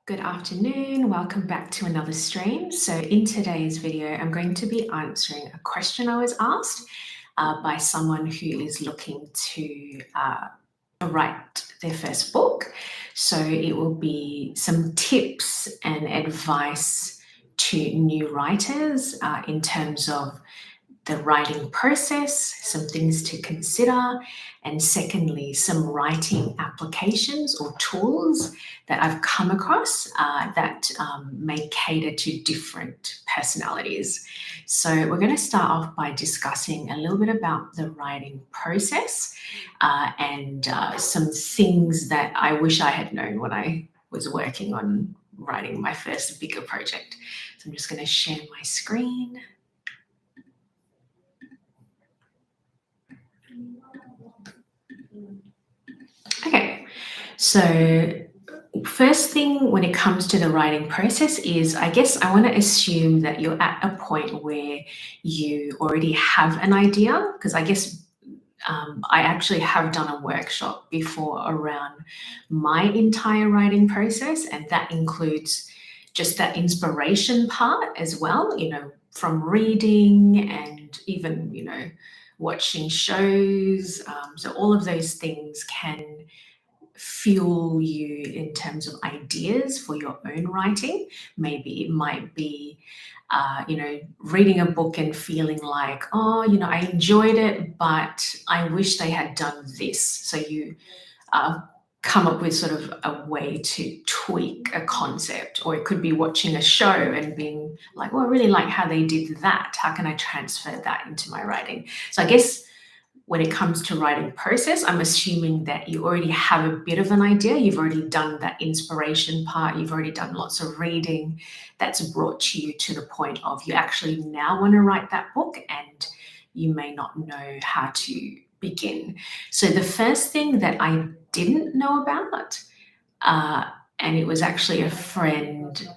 Good afternoon, welcome back to another stream. So in today's video, I'm going to be answering a question I was asked by someone who is looking to write their first book. So it will be some tips and advice to new writers in terms of the writing process, some things to consider, and secondly, some writing applications or tools that I've come across that may cater to different personalities. So we're going to start off by discussing a little bit about the writing process and some things that I wish I had known when I was working on writing my first bigger project. So I'm just going to share my screen. Okay, so first thing when it comes to the writing process is, I guess I want to assume that you're at a point where you already have an idea, because I guess I actually have done a workshop before around my entire writing process, and that includes just that inspiration part as well, from reading and even, watching shows. So all of those things can fuel you in terms of ideas for your own writing. Maybe it might be, reading a book and feeling like, oh, I enjoyed it, but I wish they had done this. So you come up with sort of a way to tweak a concept, or it could be watching a show and being like, well, I really like how they did that. How can I transfer that into my writing? So I guess when it comes to writing process, I'm assuming that you already have a bit of an idea. You've already done that inspiration part. You've already done lots of reading that's brought you to the point of you actually now want to write that book, and you may not know how to begin. So the first thing that I didn't know about, and it was actually a friend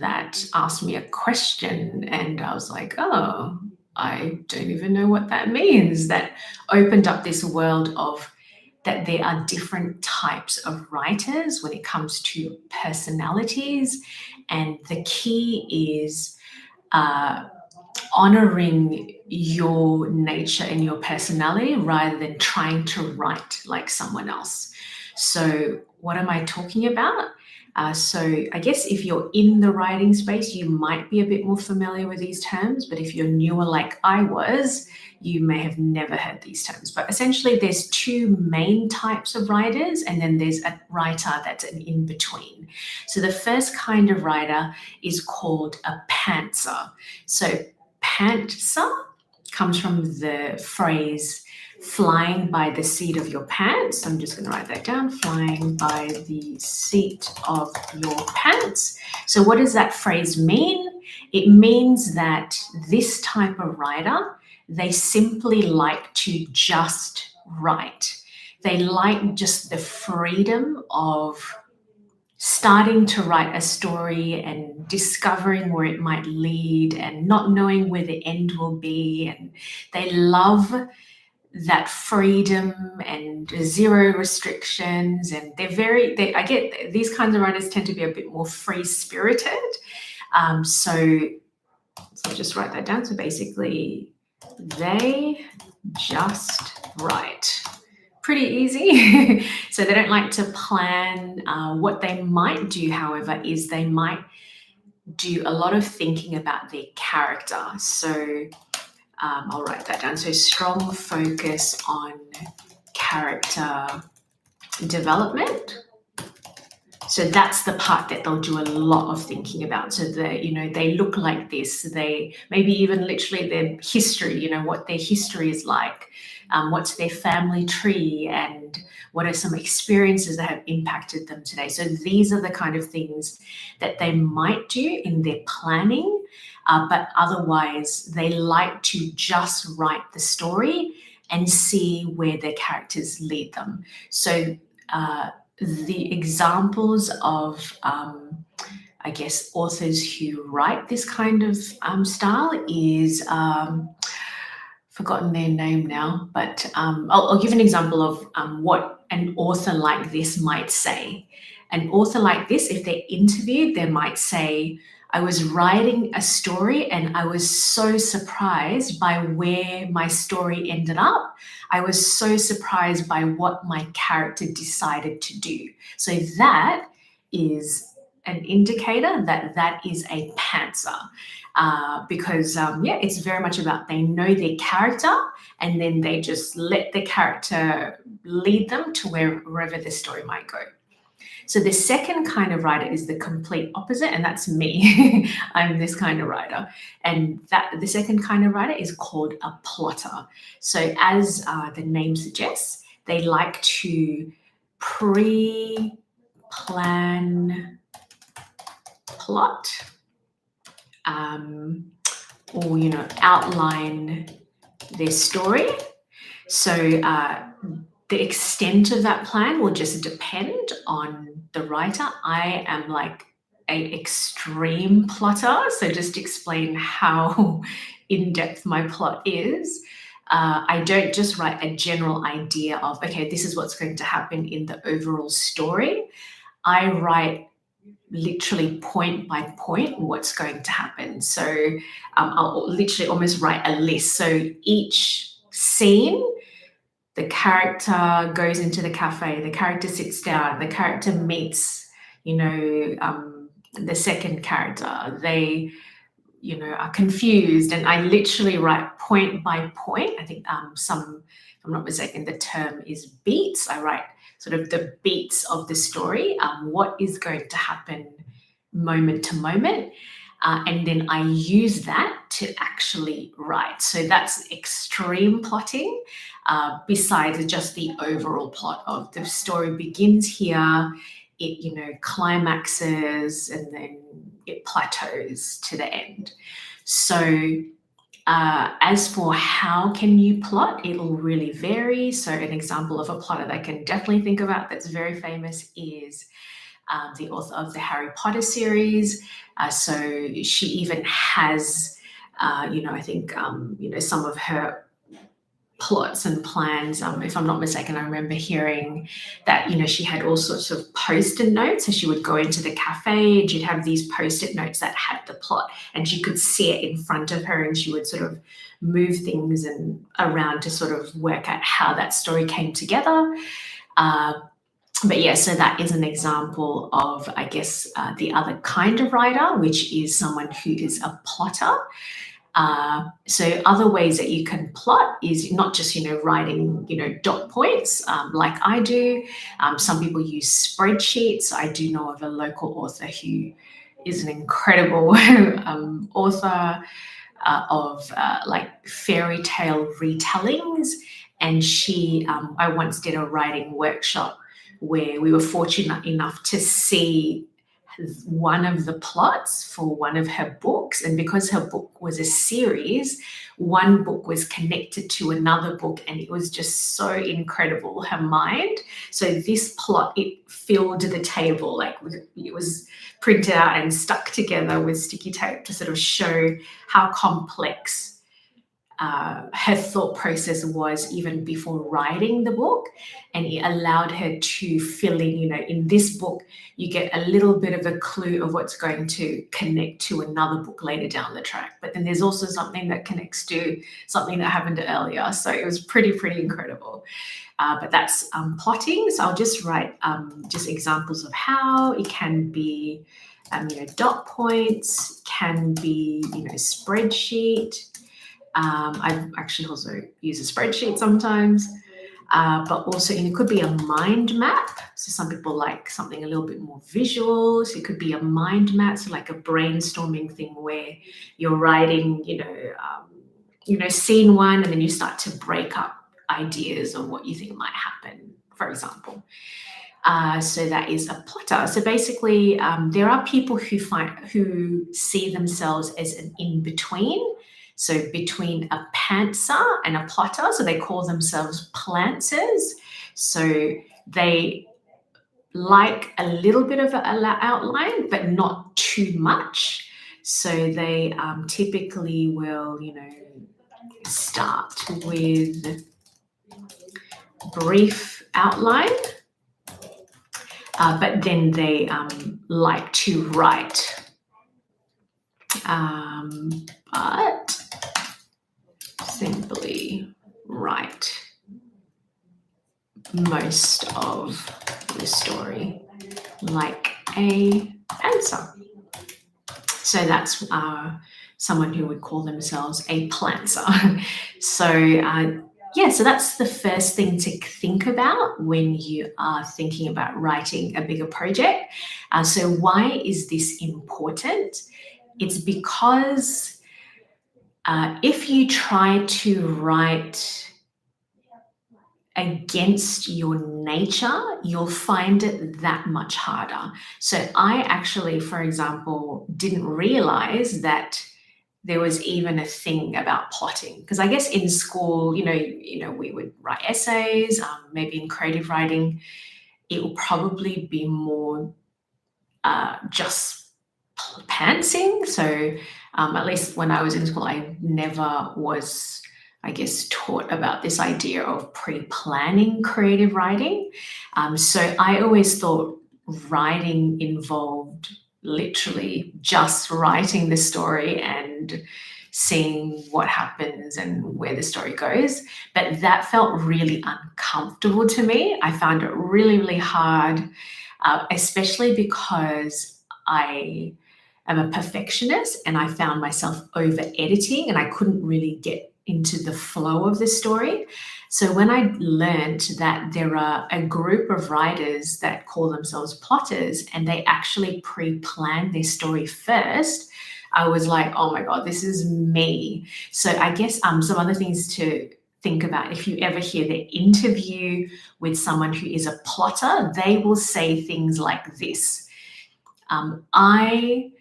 that asked me a question, and I was like, oh, I don't even know what that means. That opened up this world of that there are different types of writers when it comes to personalities. And the key is honoring your nature and your personality rather than trying to write like someone else. So what am I talking about? So I guess if you're in the writing space, you might be a bit more familiar with these terms, but if you're newer like I was, you may have never heard these terms. But essentially there's two main types of writers, and then there's a writer that's an in-between. So the first kind of writer is called a pantser. So pantser comes from the phrase flying by the seat of your pants. I'm just going to write that down, flying by the seat of your pants. So what does that phrase mean? It means that this type of writer, they simply like to just write. They like just the freedom of starting to write a story and discovering where it might lead and not knowing where the end will be. And they love that freedom and zero restrictions, and I get these kinds of writers tend to be a bit more free-spirited. So just write that down. So basically they just write. Pretty easy. So they don't like to plan. What they might do, however, is they might do a lot of thinking about their character. So I'll write that down. So strong focus on character development. So that's the part that they'll do a lot of thinking about. So they look like this. They maybe even literally their history, what their history is like, what's their family tree, and what are some experiences that have impacted them today. So these are the kind of things that they might do in their planning. But otherwise, they like to just write the story and see where their characters lead them. So the examples of, I guess, authors who write this kind of style is, forgotten their name now, but I'll give an example of what an author like this might say. an author like this, if they're interviewed, they might say, I was writing a story and I was so surprised by where my story ended up. I was so surprised by what my character decided to do. So that is an indicator that that is a pantser. Because it's very much about they know their character and then they just let the character lead them to wherever the story might go. So the second kind of writer is the complete opposite, and that's me. I'm this kind of writer. And that the second kind of writer is called a plotter. So as the name suggests, they like to pre-plan plot, or outline their story. So the extent of that plan will just depend on the writer. I am like an extreme plotter, so just to explain how in-depth my plot is. I don't just write a general idea of, okay, this is what's going to happen in the overall story. I write literally point by point what's going to happen. So I'll literally almost write a list. So each scene, the character goes into the cafe, the character sits down, the character meets, the second character. They, are confused, and I literally write point by point. I think if I'm not mistaken, the term is beats. I write sort of the beats of the story, what is going to happen moment to moment. And then I use that to actually write. So that's extreme plotting, besides just the overall plot of the story begins here, it climaxes, and then it plateaus to the end. So as for how can you plot, it'll really vary. So an example of a plotter that I can definitely think about that's very famous is the author of the Harry Potter series. So she even has, I think, some of her plots and plans. If I'm not mistaken, I remember hearing that, she had all sorts of post-it notes. So she would go into the cafe and she'd have these post-it notes that had the plot, and she could see it in front of her, and she would sort of move things and around to sort of work out how that story came together. But yeah, so that is an example of, I guess, the other kind of writer, which is someone who is a plotter. So other ways that you can plot is not just, writing, dot points like I do. Some people use spreadsheets. I do know of a local author who is an incredible author of like fairy tale retellings. And I once did a writing workshop where we were fortunate enough to see one of the plots for one of her books. And because her book was a series, one book was connected to another book, and it was just so incredible, her mind. So this plot, it filled the table, like it was printed out and stuck together with sticky tape to sort of show how complex her thought process was even before writing the book. And it allowed her to fill in this book, you get a little bit of a clue of what's going to connect to another book later down the track. But then there's also something that connects to something that happened earlier. So it was pretty incredible. But that's plotting. So I'll just write just examples of how it can be, dot points, can be, spreadsheet. I actually also use a spreadsheet sometimes, but also it could be a mind map. So some people like something a little bit more visual. So it could be a mind map, so like a brainstorming thing where you're writing, scene one, and then you start to break up ideas of what you think might happen, for example. So that is a plotter. So basically, there are people who see themselves as an in-between. So between a pantser and a plotter, so they call themselves plantsers. So they like a little bit of an outline, but not too much. So they typically will, start with brief outline. but then they like to write. But simply write most of the story like a pantser. So that's someone who would call themselves a plantser. So yeah, so that's the first thing to think about when you are thinking about writing a bigger project. So why is this important? It's because if you try to write against your nature, you'll find it that much harder. So I actually, for example, didn't realize that there was even a thing about plotting, because I guess in school, we would write essays. Maybe in creative writing, it will probably be more just pantsing. So at least when I was in school, I never was, I guess, taught about this idea of pre-planning creative writing. So I always thought writing involved literally just writing the story and seeing what happens and where the story goes. But that felt really uncomfortable to me. I found it really, really hard, especially because I am a perfectionist and I found myself over editing and I couldn't really get into the flow of the story. So when I learned that there are a group of writers that call themselves plotters and they actually pre-plan their story first, I was like, oh my God, this is me. So I guess some other things to think about: if you ever hear the interview with someone who is a plotter, they will say things like this. I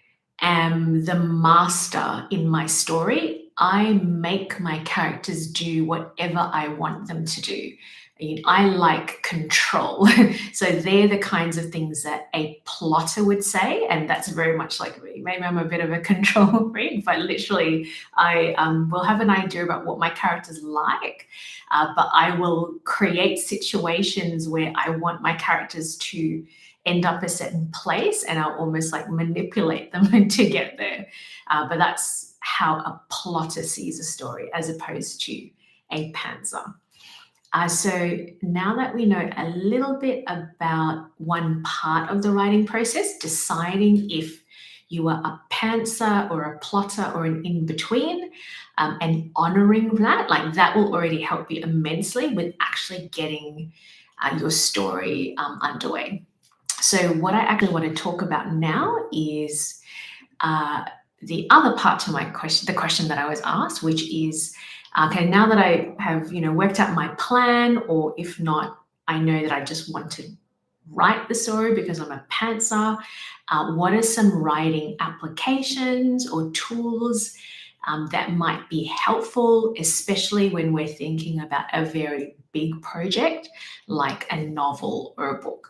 am the master in my story. I make my characters do whatever I want them to do. I like control. So they're the kinds of things that a plotter would say. And that's very much like me. Maybe I'm a bit of a control freak, but literally I will have an idea about what my characters like, but I will create situations where I want my characters to end up a certain place and I'll almost like manipulate them to get there. But that's how a plotter sees a story as opposed to a pantser. So now that we know a little bit about one part of the writing process, deciding if you are a pantser or a plotter or an in-between, and honoring that, like that will already help you immensely with actually getting your story underway. So what I actually want to talk about now is the other part to my question, the question that I was asked, which is, okay, now that I have, worked out my plan, or if not, I know that I just want to write the story because I'm a pantser, what are some writing applications or tools that might be helpful, especially when we're thinking about a very big project like a novel or a book?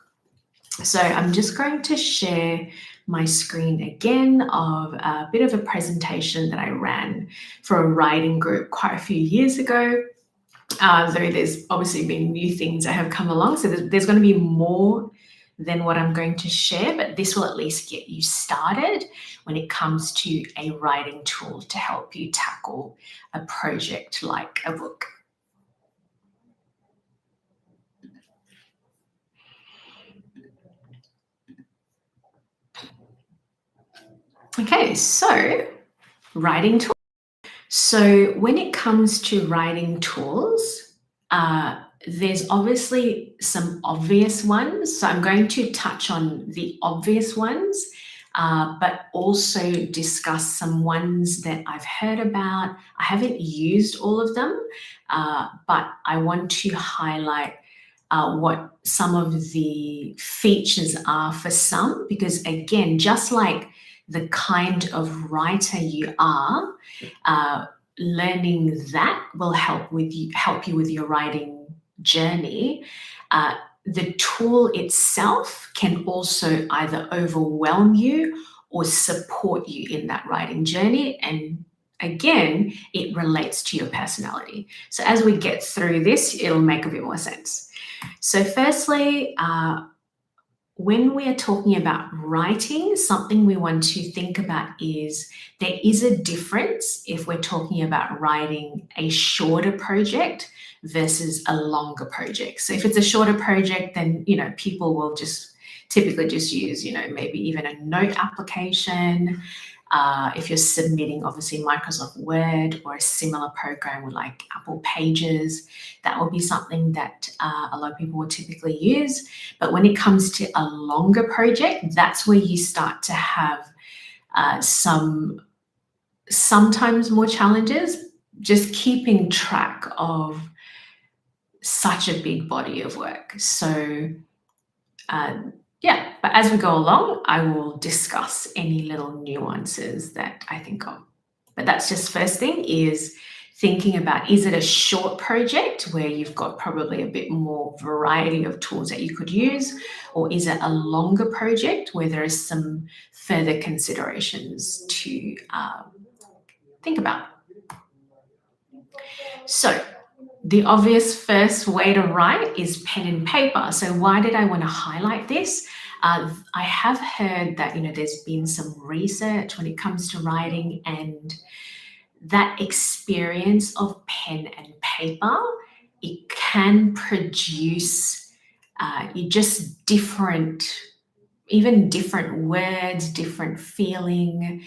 So I'm just going to share my screen again of a bit of a presentation that I ran for a writing group quite a few years ago. Though there's obviously been new things that have come along. So there's going to be more than what I'm going to share, but this will at least get you started when it comes to a writing tool to help you tackle a project like a book. Okay, so writing tools. So when it comes to writing tools, there's obviously some obvious ones. So I'm going to touch on the obvious ones, but also discuss some ones that I've heard about. I haven't used all of them, but I want to highlight what some of the features are for some, because again, just like the kind of writer you are, learning that will help you with your writing journey. The tool itself can also either overwhelm you or support you in that writing journey. And again, it relates to your personality. So as we get through this, it'll make a bit more sense. So firstly, when we're talking about writing, something we want to think about is there is a difference if we're talking about writing a shorter project versus a longer project. So if it's a shorter project, then, people will just typically just use, maybe even a note application. If you're submitting, obviously, Microsoft Word or a similar program with like Apple Pages, that will be something that a lot of people will typically use. But when it comes to a longer project, that's where you start to have sometimes more challenges just keeping track of such a big body of work. So yeah, but as we go along, I will discuss any little nuances that I think of. But that's just first thing is thinking about, is it a short project where you've got probably a bit more variety of tools that you could use, or is it a longer project where there is some further considerations to think about? So the obvious first way to write is pen and paper. So why did I want to highlight this? I have heard that, there's been some research when it comes to writing, and that experience of pen and paper, it can produce just even different words, different feeling,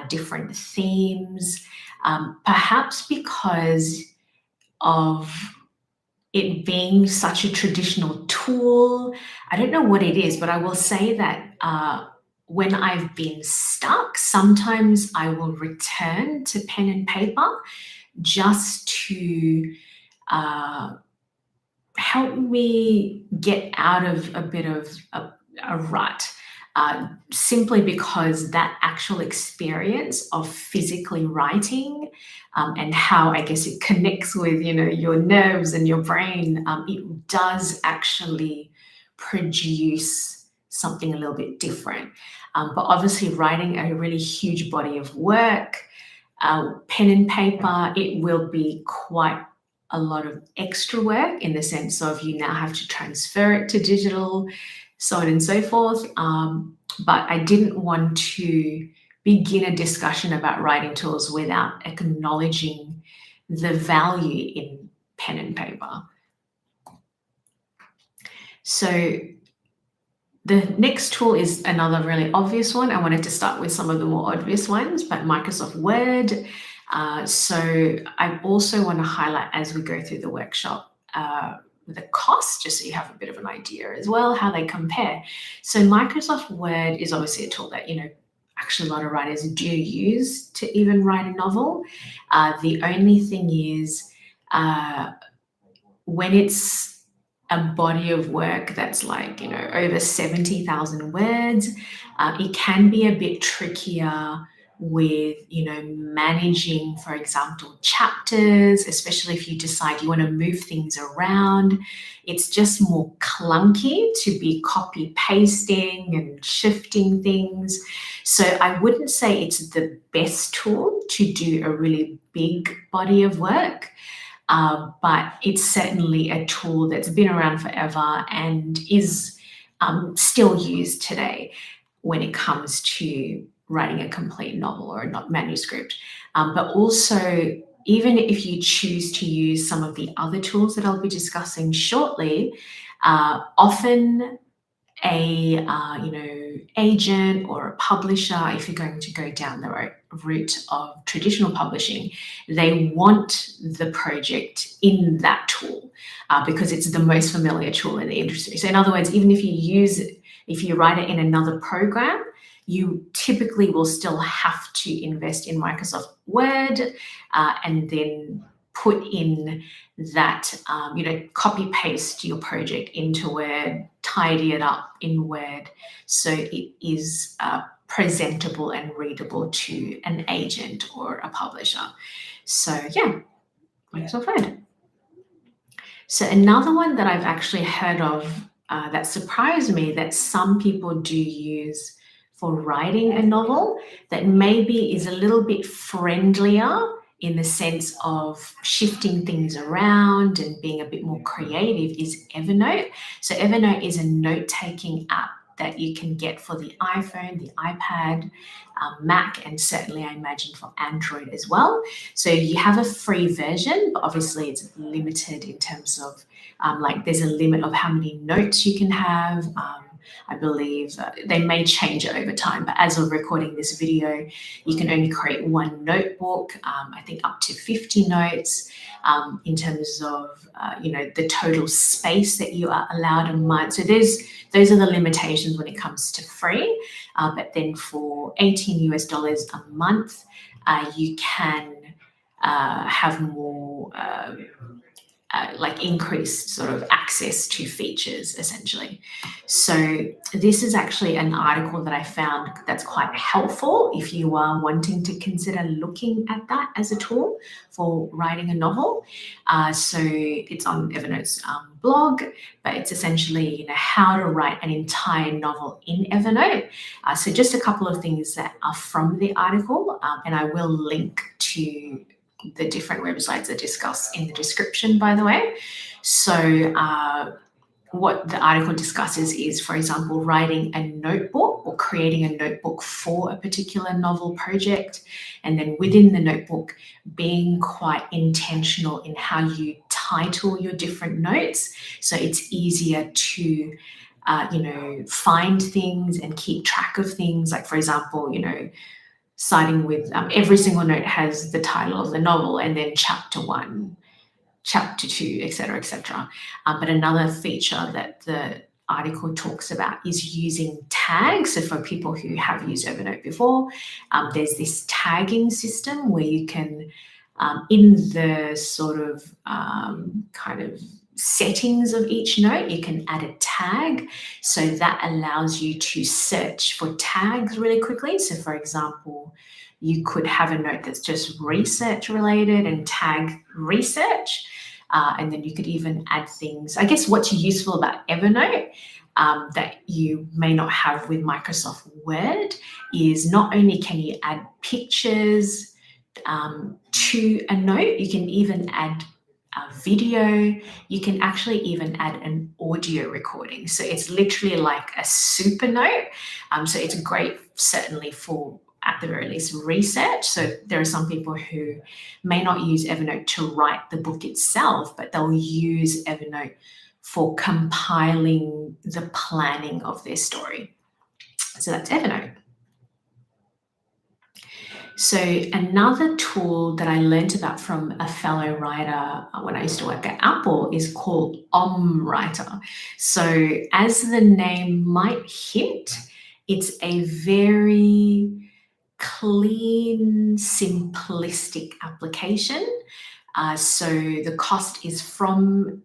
different themes, perhaps because of it being such a traditional tool. I don't know what it is, but I will say that when I've been stuck, sometimes I will return to pen and paper just to help me get out of a bit of a rut. Simply because that actual experience of physically writing and how I guess it connects with your nerves and your brain, it does actually produce something a little bit different. But obviously, writing a really huge body of work, pen and paper, it will be quite a lot of extra work in the sense of you now have to transfer it to digital, so on and so forth. But I didn't want to begin a discussion about writing tools without acknowledging the value in pen and paper. So the next tool is another really obvious one. I wanted to start with some of the more obvious ones, but Microsoft Word. So I also want to highlight as we go through the workshop the cost, just so you have a bit of an idea as well, how they compare. So Microsoft Word is obviously a tool that, actually a lot of writers do use to even write a novel. The only thing is when it's a body of work that's like, over 70,000 words, it can be a bit trickier with, managing, for example, chapters, especially if you decide you want to move things around. It's just more clunky to be copy pasting and shifting things. So I wouldn't say it's the best tool to do a really big body of work. But it's certainly a tool that's been around forever and is still used today when it comes to writing a complete novel or a manuscript. But also, even if you choose to use some of the other tools that I'll be discussing shortly, often a agent or a publisher, if you're going to go down the route of traditional publishing, they want the project in that tool because it's the most familiar tool in the industry. So in other words, even if you write it in another program, you typically will still have to invest in Microsoft Word and then put in that, copy paste your project into Word, tidy it up in Word so it is presentable and readable to an agent or a publisher. So yeah, Microsoft Word. So another one that I've actually heard of that surprised me that some people do use for writing a novel that maybe is a little bit friendlier in the sense of shifting things around and being a bit more creative is Evernote. So Evernote is a note-taking app that you can get for the iPhone, the iPad, Mac, and certainly I imagine for Android as well. So you have a free version, but obviously it's limited in terms of like there's a limit of how many notes you can have. I believe they may change it over time, but as of recording this video, you can only create one notebook, I think up to 50 notes. In terms of the total space that you are allowed a month. So those are the limitations when it comes to free. But then for $18 a month, you can have more like increased sort of access to features essentially. So this is actually an article that I found that's quite helpful if you are wanting to consider looking at that as a tool for writing a novel. So it's on Evernote's blog, but it's essentially how to write an entire novel in Evernote. So just a couple of things that are from the article, and I will link to the different websites I discuss in the description, by the way. So what the article discusses is, for example, writing a notebook or creating a notebook for a particular novel project. And then within the notebook, being quite intentional in how you title your different notes. So it's easier to find things and keep track of things. Like, for example, starting with every single note has the title of the novel and then chapter 1, chapter 2, etc., etc. But another feature that the article talks about is using tags. So for people who have used Evernote before, there's this tagging system where you can, in the sort of kind of settings of each note, you can add a tag. So that allows you to search for tags really quickly. So for example, you could have a note that's just research related and tag research. And then you could even add things. I guess what's useful about Evernote that you may not have with Microsoft Word is not only can you add pictures to a note, you can even add a video, you can actually even add an audio recording. So it's literally like a super note. So it's great certainly for, at the very least, research. So there are some people who may not use Evernote to write the book itself, but they'll use Evernote for compiling the planning of their story. So that's Evernote. So another tool that I learned about from a fellow writer when I used to work at Apple is called OmWriter. So as the name might hint, it's a very clean, simplistic application. So the cost is from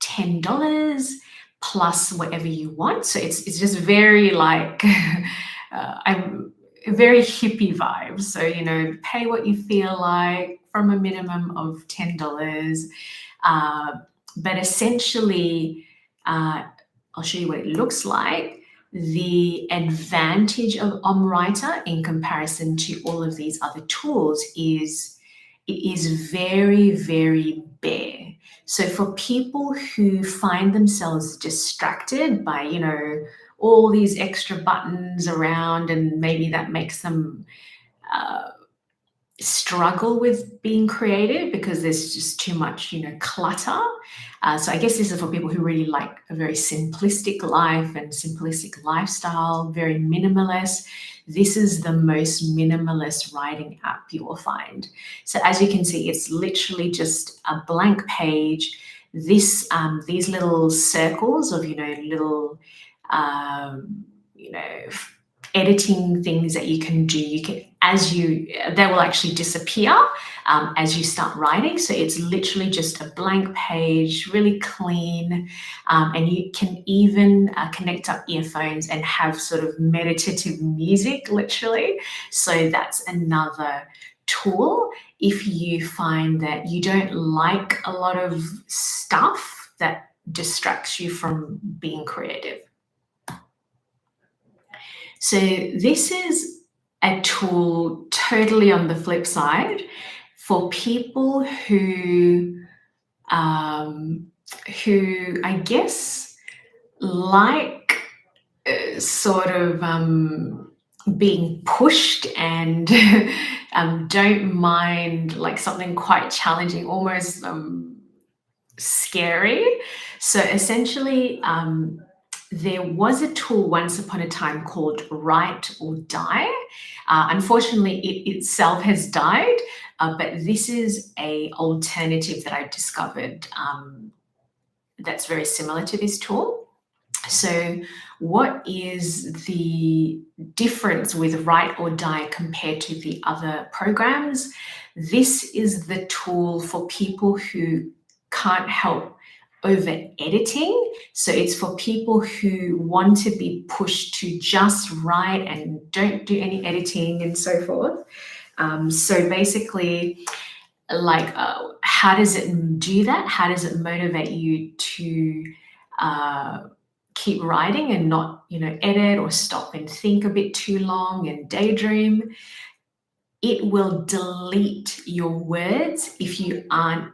$10 plus whatever you want. So it's just very like I'm very hippie vibes. So pay what you feel like from a minimum of $10. But essentially, I'll show you what it looks like. The advantage of OmWriter in comparison to all of these other tools is it is very, very bare. So for people who find themselves distracted by, all these extra buttons around, and maybe that makes them struggle with being creative because there's just too much, clutter. So I guess this is for people who really like a very simplistic life and simplistic lifestyle, very minimalist. This is the most minimalist writing app you will find. So as you can see, it's literally just a blank page. These little circles of, little, editing things that you can do. They will actually disappear as you start writing. So it's literally just a blank page, really clean. And you can even connect up earphones and have sort of meditative music, literally. So that's another tool if you find that you don't like a lot of stuff that distracts you from being creative. So this is a tool totally on the flip side for people who I guess like sort of being pushed and don't mind like something quite challenging, almost scary. So essentially, there was a tool once upon a time called Write or Die. Unfortunately, it itself has died, but this is a alternative that I've discovered that's very similar to this tool. So what is the difference with Write or Die compared to the other programs? This is the tool for people who can't help over editing. So it's for people who want to be pushed to just write and don't do any editing and so forth. So basically, like, how does it do that? How does it motivate you to keep writing and not, edit or stop and think a bit too long and daydream? It will delete your words if you aren't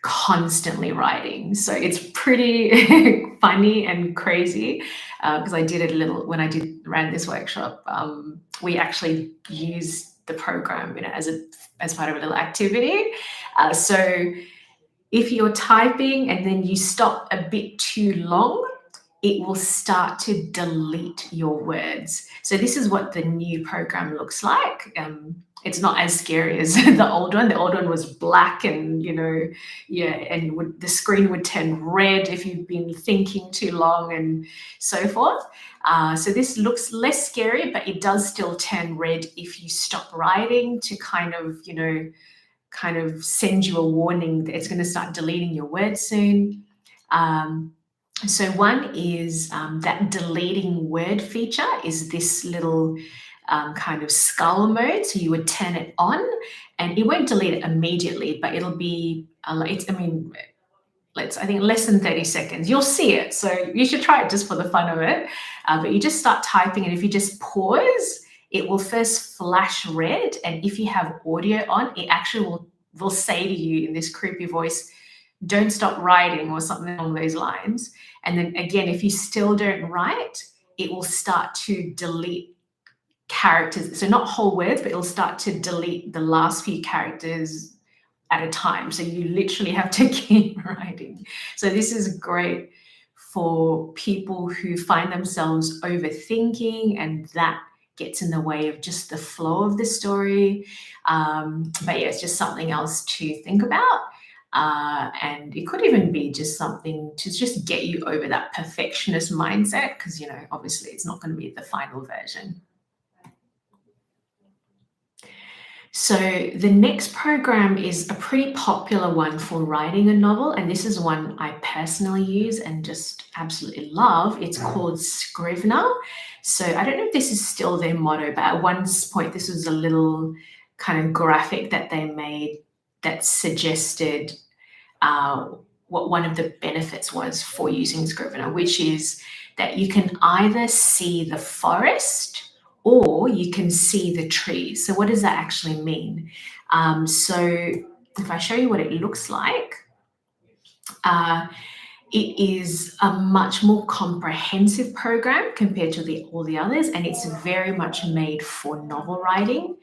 constantly writing. So it's pretty funny and crazy, because I did it a little when I ran this workshop. We actually used the program, as part of a little activity. So if you're typing and then you stop a bit too long, it will start to delete your words. So this is what the new program looks like. It's not as scary as the old one. The old one was black and, the screen would turn red if you've been thinking too long and so forth. So this looks less scary, but it does still turn red if you stop writing to kind of send you a warning that it's going to start deleting your words soon. So one is that deleting word feature is this little kind of skull mode. So you would turn it on and it won't delete it immediately, but it'll be, I think less than 30 seconds. You'll see it. So you should try it just for the fun of it. But you just start typing, and if you just pause, it will first flash red. And if you have audio on, it actually will say to you in this creepy voice, "Don't stop writing," or something along those lines. And then again, if you still don't write, it will start to delete characters. So not whole words, but it'll start to delete the last few characters at a time. So you literally have to keep writing. So this is great for people who find themselves overthinking and that gets in the way of just the flow of the story. But yeah, it's just something else to think about. And it could even be just something to just get you over that perfectionist mindset, because, obviously it's not going to be the final version. So the next program is a pretty popular one for writing a novel, and this is one I personally use and just absolutely love. It's called Scrivener. So I don't know if this is still their motto, but at one point this was a little kind of graphic that they made that suggested what one of the benefits was for using Scrivener, which is that you can either see the forest or you can see the trees. So what does that actually mean? So if I show you what it looks like, it is a much more comprehensive program compared to all the others, and it's very much made for novel writing.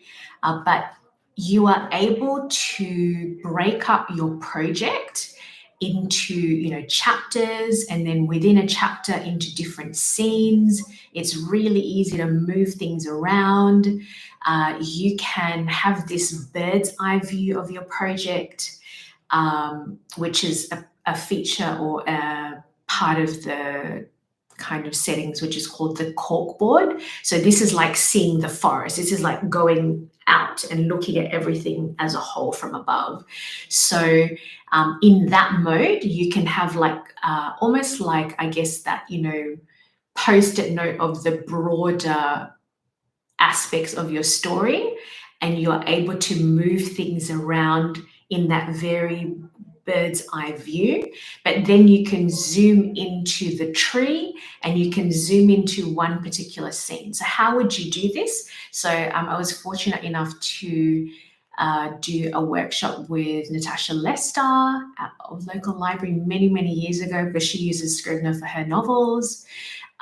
But you are able to break up your project into chapters, and then within a chapter into different scenes. It's really easy to move things around. You can have this bird's eye view of your project, which is a feature or a part of the kind of settings, which is called the corkboard. So this is like seeing the forest. This is like going out and looking at everything as a whole from above. So in that mode, you can have almost like, I guess, that, post-it note of the broader aspects of your story, and you're able to move things around in that very bird's eye view. But then you can zoom into the tree and you can zoom into one particular scene. So how would you do this? So I was fortunate enough to do a workshop with Natasha Lester at a local library many, many years ago, because she uses Scrivener for her novels.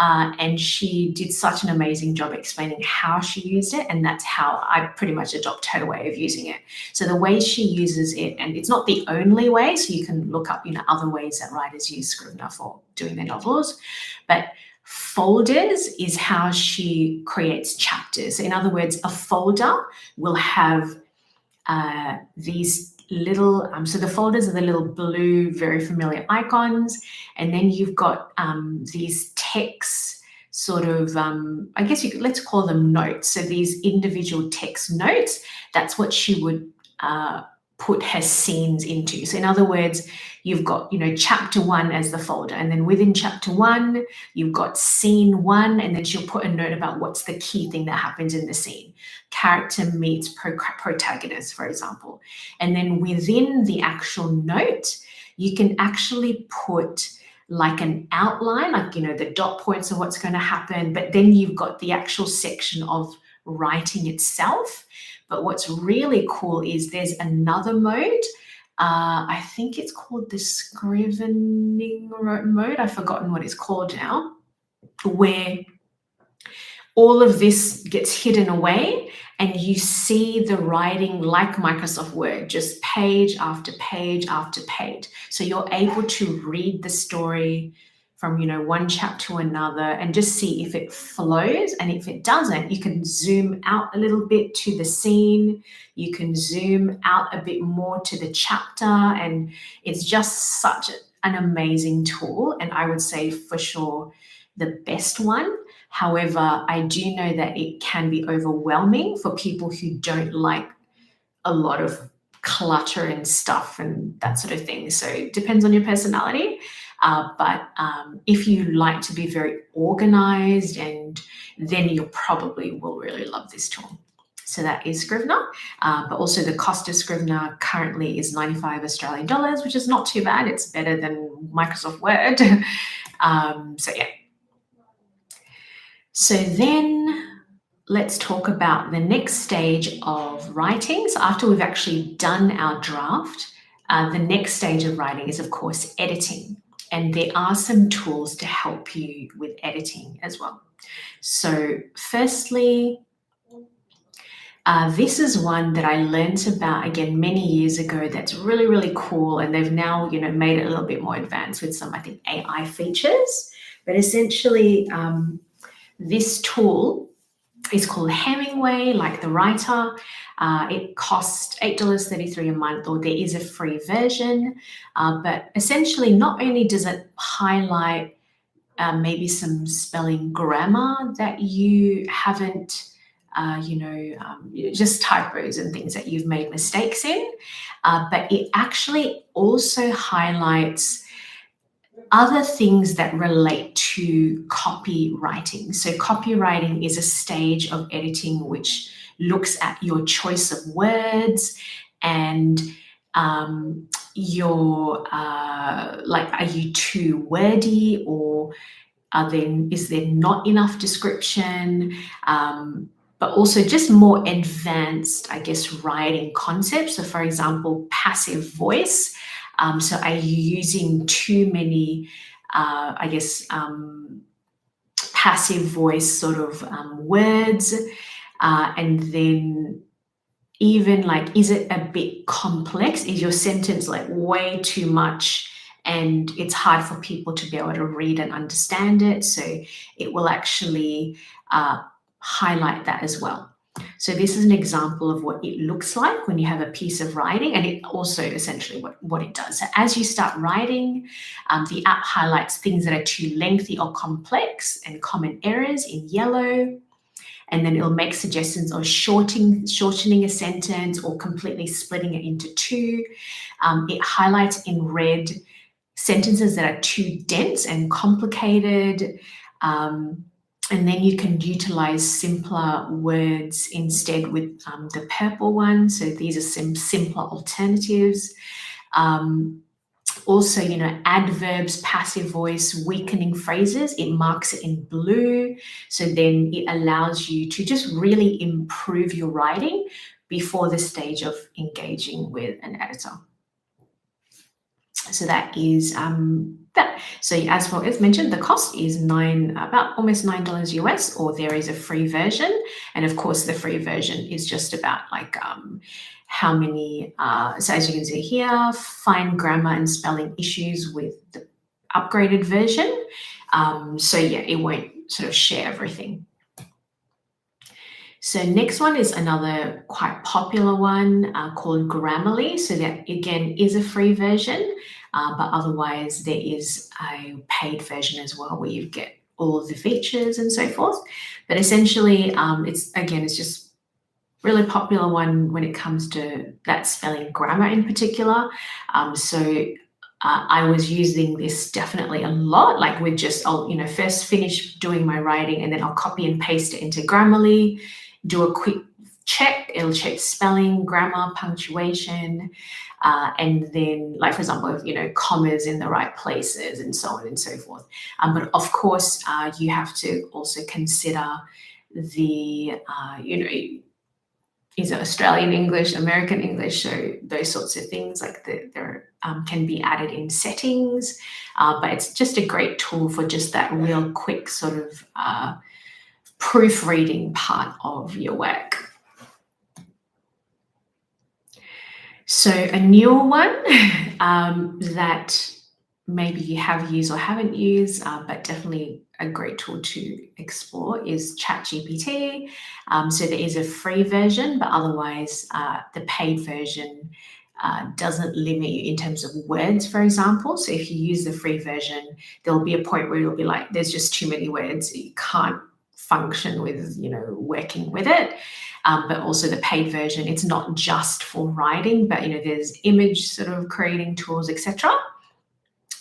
And she did such an amazing job explaining how she used it, and that's how I pretty much adopt her way of using it. So the way she uses it, and it's not the only way, so you can look up, other ways that writers use Scrivener for doing their novels, but folders is how she creates chapters. In other words, a folder will have these little, so the folders are the little blue, very familiar icons, and then you've got these text sort of, I guess let's call them notes. So these individual text notes, that's what she would put her scenes into. So in other words, you've got, chapter 1 as the folder, and then within chapter 1, you've got scene 1, and then she'll put a note about what's the key thing that happens in the scene. Character meets protagonist, for example. And then within the actual note, you can actually put like an outline, like, the dot points of what's going to happen, but then you've got the actual section of writing itself. But what's really cool is there's another mode. I think it's called the scrivening mode. I've forgotten what it's called now, where all of this gets hidden away and you see the writing like Microsoft Word, just page after page after page. So you're able to read the story from, one chapter to another and just see if it flows. And if it doesn't, you can zoom out a little bit to the scene. You can zoom out a bit more to the chapter. And it's just such an amazing tool. And I would say for sure the best one. However, I do know that it can be overwhelming for people who don't like a lot of clutter and stuff and that sort of thing. So it depends on your personality. But if you like to be very organized, and then you probably will really love this tool. So that is Scrivener, but also the cost of Scrivener currently is 95 Australian dollars, which is not too bad. It's better than Microsoft Word. So yeah. So then let's talk about the next stage of writing. So after we've actually done our draft, the next stage of writing is, of course, editing. And there are some tools to help you with editing as well. So firstly, this is one that I learned about, again, many years ago. That's really, really cool. And they've now, made it a little bit more advanced with some, I think, AI features. But essentially, this tool is called Hemingway, like the writer. It costs $8.33 a month, or there is a free version. But essentially, not only does it highlight maybe some spelling grammar that you haven't, just typos and things that you've made mistakes in, but it actually also highlights other things that relate to copywriting. So copywriting is a stage of editing which looks at your choice of words and your are you too wordy, or is there not enough description? But also just more advanced, I guess, writing concepts. So for example, passive voice. So are you using too many, passive voice sort of words? And then even like, is it a bit complex? Is your sentence like way too much and it's hard for people to be able to read and understand it? So it will actually highlight that as well. So this is an example of what it looks like when you have a piece of writing, and it also essentially what it does. So as you start writing, the app highlights things that are too lengthy or complex and common errors in yellow, and then it'll make suggestions of shortening a sentence or completely splitting it into two. It highlights in red sentences that are too dense and complicated. And then you can utilize simpler words instead with the purple one. So these are some simpler alternatives. Also, adverbs, passive voice, weakening phrases, it marks it in blue. So then it allows you to just really improve your writing before the stage of engaging with an editor. So that is that. So as mentioned, the cost is about almost $9 US, or there is a free version. And of course, the free version is just about like how many, so as you can see here, fine grammar and spelling issues with the upgraded version. So yeah, it won't sort of share everything. So next one is another quite popular one called Grammarly. So that again is a free version, but otherwise there is a paid version as well where you get all of the features and so forth. But essentially, it's just really popular one when it comes to that spelling grammar in particular. I was using this definitely a lot, like I'll first finish doing my writing and then I'll copy and paste it into Grammarly, do a quick check. It'll check spelling, grammar, punctuation, and then, like for example, commas in the right places and so on and so forth. But of course, you have to also consider the, is it Australian English, American English? So those sorts of things, like there can be added in settings, but it's just a great tool for just that real quick sort of proofreading part of your work. So a newer one that maybe you have used or haven't used, but definitely a great tool to explore is ChatGPT. So there is a free version, but otherwise the paid version doesn't limit you in terms of words, for example. So if you use the free version, there'll be a point where you'll be like, there's just too many words, you can't function with, working with it. But also the paid version, it's not just for writing, but there's image sort of creating tools, etc.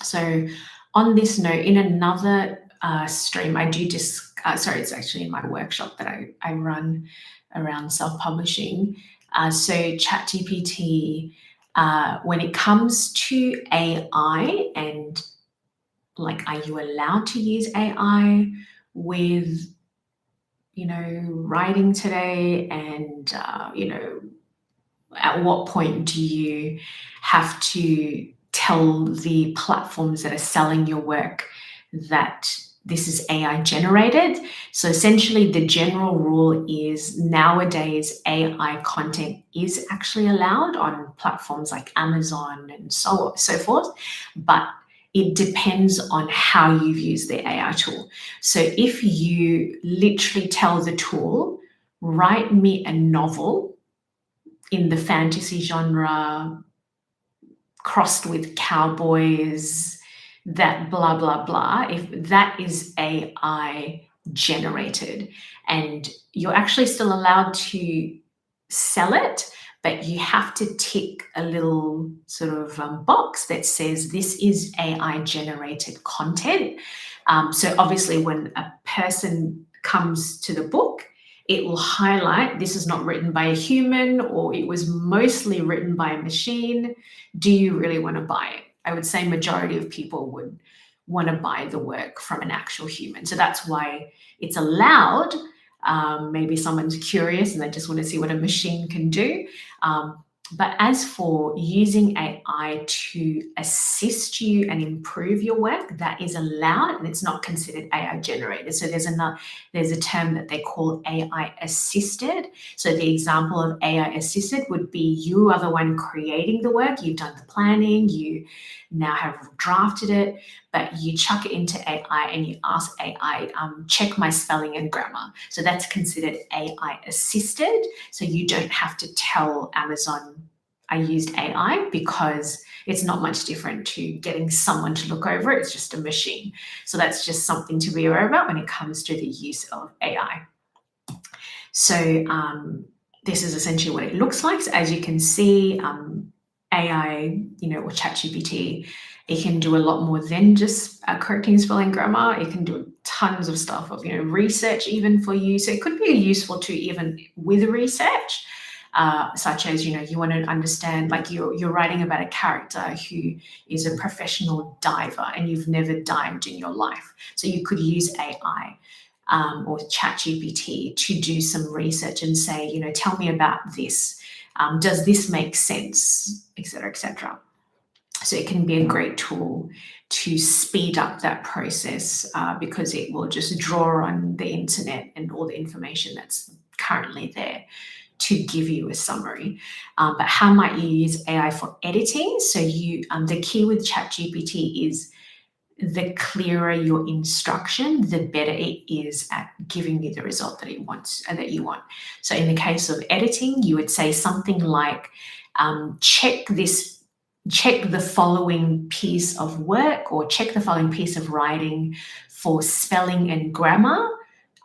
So on this note, in another stream, I do it's actually in my workshop that I run around self-publishing. So ChatGPT, when it comes to AI and like, are you allowed to use AI with writing today, and at what point do you have to tell the platforms that are selling your work that this is AI generated? So essentially the general rule is nowadays AI content is actually allowed on platforms like Amazon and so forth, but it depends on how you've used the AI tool. So if you literally tell the tool, write me a novel in the fantasy genre, crossed with cowboys, that blah, blah, blah, if that is AI generated, and you're actually still allowed to sell it, but you have to tick a little sort of box that says this is AI generated content. So obviously when a person comes to the book, it will highlight this is not written by a human, or it was mostly written by a machine. Do you really want to buy it? I would say majority of people would want to buy the work from an actual human. So that's why it's allowed. Maybe someone's curious and they just want to see what a machine can do. But as for using AI to assist you and improve your work, that is allowed, and it's not considered AI generated. So there's a term that they call AI assisted. So the example of AI assisted would be you are the one creating the work, you've done the planning, you now have drafted it, but you chuck it into AI and you ask AI, check my spelling and grammar. So that's considered AI assisted. So you don't have to tell Amazon I used AI, because it's not much different to getting someone to look over it. It's just a machine. So that's just something to be aware about when it comes to the use of AI. So this is essentially what it looks like. So as you can see, AI, or ChatGPT, it can do a lot more than just correcting spelling grammar. It can do tons of stuff of, research even for you. So it could be useful to even with research, such as, you want to understand, like you're writing about a character who is a professional diver and you've never dived in your life. So you could use AI or ChatGPT to do some research and say, tell me about this. Does this make sense, etc., etc. So it can be a great tool to speed up that process because it will just draw on the internet and all the information that's currently there to give you a summary. But how might you use AI for editing? So the key with ChatGPT is the clearer your instruction, the better it is at giving you the result that it wants that you want. So in the case of editing, you would say something like, check the following piece of work or check the following piece of writing for spelling and grammar,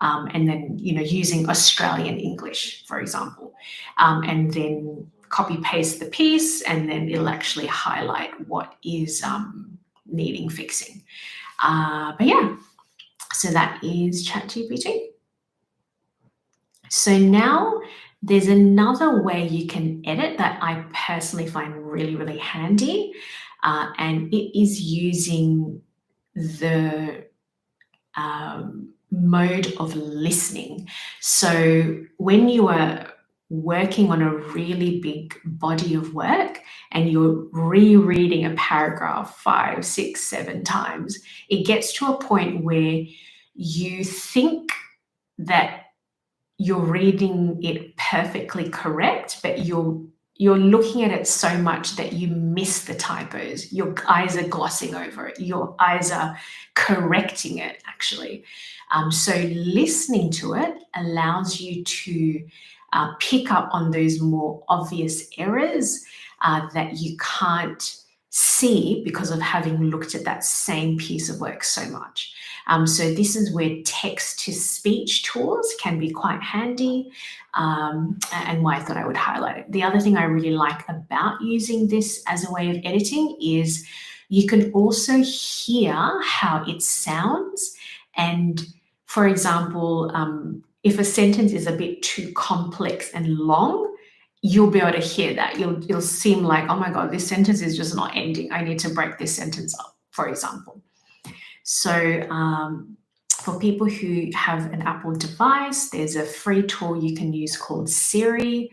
and then using Australian English, for example, and then copy paste the piece, and then it'll actually highlight what is needing fixing. But yeah, so that is ChatGPT. So now there's another way you can edit that I personally find really, really handy, and it is using the mode of listening. So when you are working on a really big body of work and you're rereading a paragraph 5, 6, 7 times, it gets to a point where you think that you're reading it perfectly correct, but you're looking at it so much that you miss the typos. Your eyes are glossing over it. Your eyes are correcting it, actually. So listening to it allows you to pick up on those more obvious errors that you can't see because of having looked at that same piece of work so much. So this is where text-to-speech tools can be quite handy, and why I thought I would highlight it. The other thing I really like about using this as a way of editing is you can also hear how it sounds. And for example, if a sentence is a bit too complex and long, you'll be able to hear that. You'll seem like, oh my God, this sentence is just not ending. I need to break this sentence up, for example. So for people who have an Apple device, there's a free tool you can use called Siri.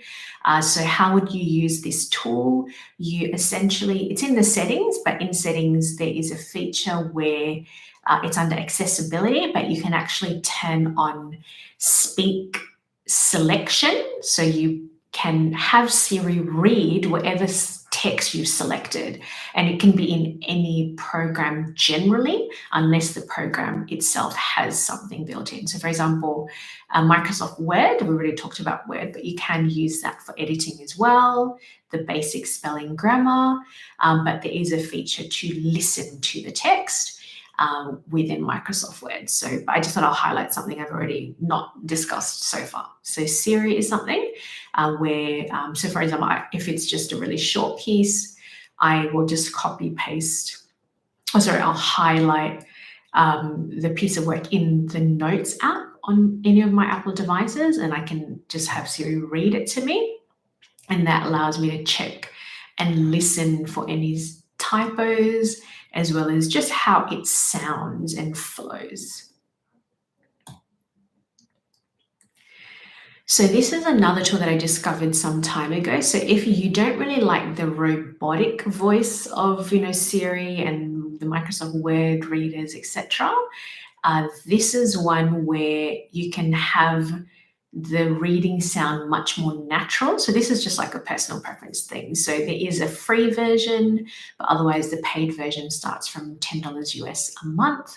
So how would you use this tool? It's in the settings, but in settings, there is a feature where it's under accessibility, but you can actually turn on speak selection. So you can have Siri read whatever text you've selected, and it can be in any program generally, unless the program itself has something built in. So for example, Microsoft Word, we already talked about Word, but you can use that for editing as well, the basic spelling, grammar, but there is a feature to listen to the text within Microsoft Word. So I just thought I'll highlight something I've already not discussed so far. So Siri is something where, so for example, if it's just a really short piece, I will just I'll highlight the piece of work in the Notes app on any of my Apple devices, and I can just have Siri read it to me. And that allows me to check and listen for any typos, as well as just how it sounds and flows. So this is another tool that I discovered some time ago. So if you don't really like the robotic voice of, Siri and the Microsoft Word readers, etc., this is one where you can have the reading sound much more natural. So this is just like a personal preference thing. So there is a free version, but otherwise the paid version starts from $10 US a month.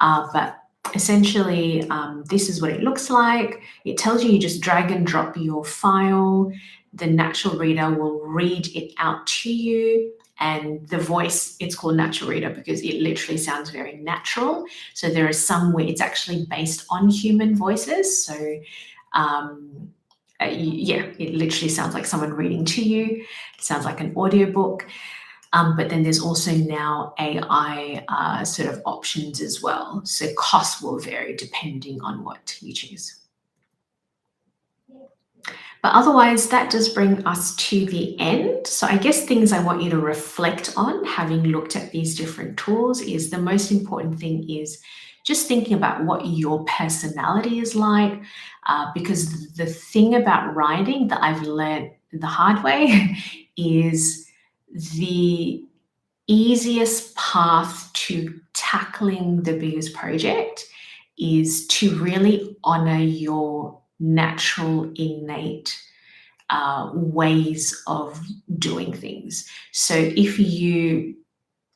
But essentially, this is what it looks like. It tells you just drag and drop your file. The natural reader will read it out to you. And the voice, it's called Natural Reader because it literally sounds very natural. So there are some where it's actually based on human voices. So it literally sounds like someone reading to you. It sounds like an audiobook. But then there's also now AI sort of options as well. So costs will vary depending on what you choose. But otherwise, that does bring us to the end. So I guess things I want you to reflect on, having looked at these different tools, is the most important thing is just thinking about what your personality is like, because the thing about writing that I've learned the hard way is the easiest path to tackling the biggest project is to really honor your natural, innate ways of doing things. So if you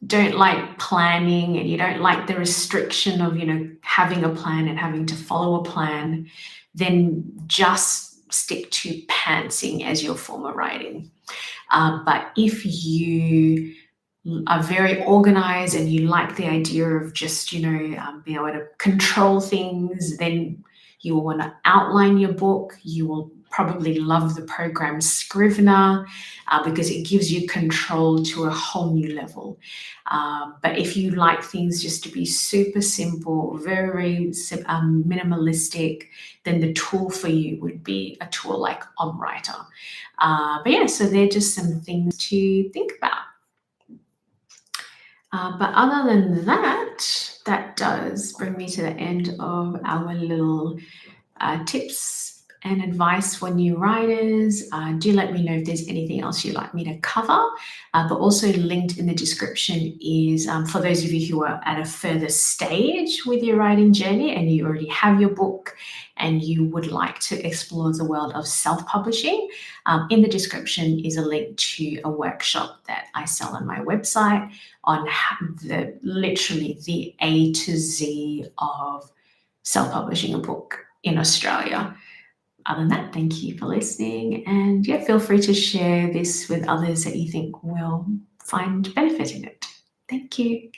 don't like planning and you don't like the restriction of, having a plan and having to follow a plan, then just stick to pantsing as your form of writing. But if you are very organized and you like the idea of just, being able to control things, then you will want to outline your book. You will probably love the program Scrivener because it gives you control to a whole new level. But if you like things just to be super simple, very minimalistic, then the tool for you would be a tool like OmWriter. But yeah, so they're just some things to think about. But other than that, that does bring me to the end of our little tips and advice for new writers. Do let me know if there's anything else you'd like me to cover. But also linked in the description is for those of you who are at a further stage with your writing journey and you already have your book and you would like to explore the world of self-publishing. In the description is a link to a workshop that I sell on my website on literally the A to Z of self-publishing a book in Australia. Other than that, thank you for listening, and yeah, feel free to share this with others that you think will find benefit in it. Thank you.